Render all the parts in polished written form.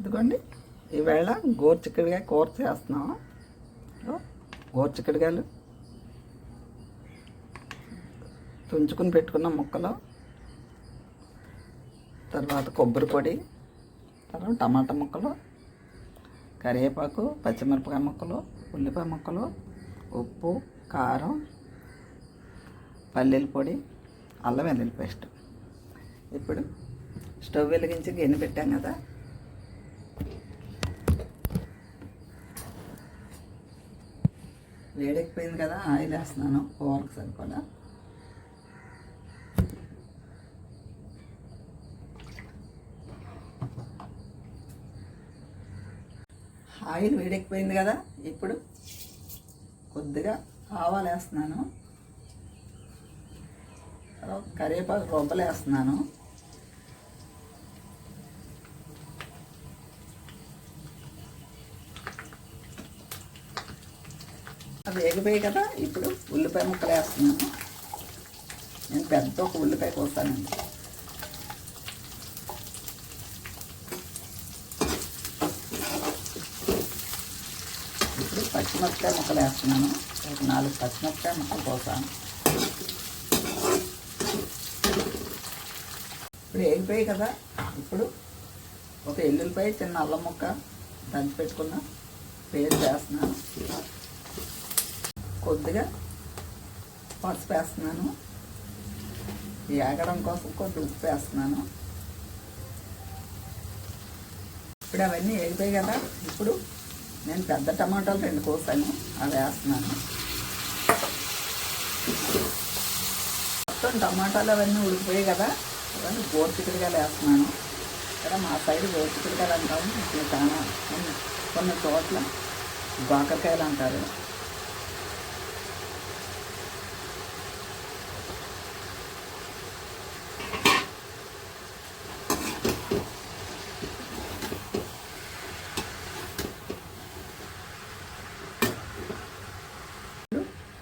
ఇదిగోండి ఈవేళ గోరుచిక్కుడుకాయ కూర చేస్తున్నాం. గోరుచిక్కుడుకాయలు తుంచుకుని పెట్టుకున్న ముక్కలు, తర్వాత కొబ్బరి పొడి, తర్వాత టమాటా ముక్కలు, కరివేపాకు, పచ్చిమిరపకాయ ముక్కలు, ఉల్లిపాయ ముక్కలు, ఉప్పు, కారం, పల్లీల పొడి, అల్లం వెల్లుల్లి పేస్ట్. ఇప్పుడు స్టవ్ వెలిగించి గిన్నె పెట్టాం కదా, వేడెక్కిపోయింది కదా, ఆయిల్ వేస్తున్నాను కూరకు సరిపడా. ఆయిల్ వేడెక్కిపోయింది కదా, ఇప్పుడు కొద్దిగా ఆవాలు వేస్తున్నాను, కరివేపాకు రొబ్బలు వేస్తున్నాను, అవి వేగిపోయాయి కదా. ఇప్పుడు ఉల్లిపాయ ముక్కలు వేస్తున్నాను. నేను పెద్ద ఒక ఉల్లిపాయ కోస్తానండి. ఇప్పుడు పచ్చిమిరపకాయ ముక్కలు వేస్తున్నాను. ఒక 4 పచ్చిమిరపకాయ ముక్కలు కోసాను. ఇప్పుడు వేగిపోయాయి కదా, ఇప్పుడు ఒక ఎల్లుల్లిపాయ, చిన్న అల్లం ముక్క దంచి పెట్టుకున్న పేస్ట్ వేస్తున్నాను. కొద్దిగా పసుపు వేస్తున్నాను. వేగడం కోసం కొద్దిగా ఉప్పు వేస్తున్నాను. ఇప్పుడు అవన్నీ వేగిపోయాయి కదా, ఇప్పుడు నేను పెద్ద టమాటాలు 2 కోసాను, అవి వేస్తున్నాను. మొత్తం టమాటాలు అవన్నీ ఉడికిపోయాయి కదా, అవన్నీ గోరుచిక్కుడుకాయలు వేస్తున్నాను. ఇక్కడ మా సైడ్ గోరుచిక్కుడుకాయలు అంటాము, ఇక్కడ చాలా కొన్ని చోట్ల గోకరకాయలు అంటారు.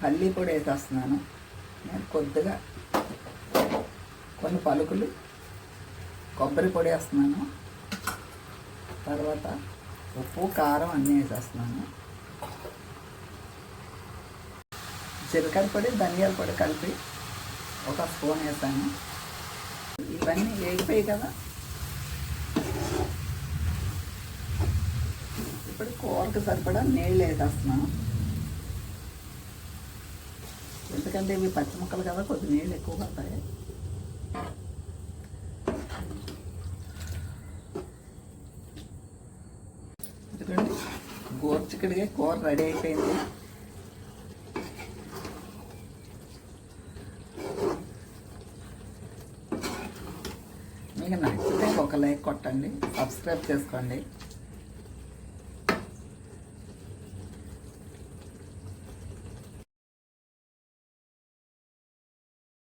పల్లీ పొడి వేసేస్తున్నాను. నేను కొద్దిగా కొన్ని పలుకులు కొబ్బరి పొడి వేస్తున్నాను. తర్వాత ఉప్పు, కారం అన్నీ వేసేస్తున్నాను. జీలకర్ర పొడి, ధనియాల పొడి కలిపి ఒక స్పూన్ వేసాను. ఇవన్నీ వేగిపోయాయి కదా, ఇప్పుడు కూరకు సరిపడా నీళ్ళు వేసేస్తున్నాను. ఎందుకంటే ఇవి పచ్చి ముక్కలు కదా, కొద్ది నీళ్ళు ఎక్కువ పడతాయి. ఎందుకంటే గోరుచిక్కుడుకాయ కూర రెడీ అయిపోయింది. మీకు నచ్చితే ఒక లైక్ కొట్టండి, సబ్స్క్రైబ్ చేసుకోండి.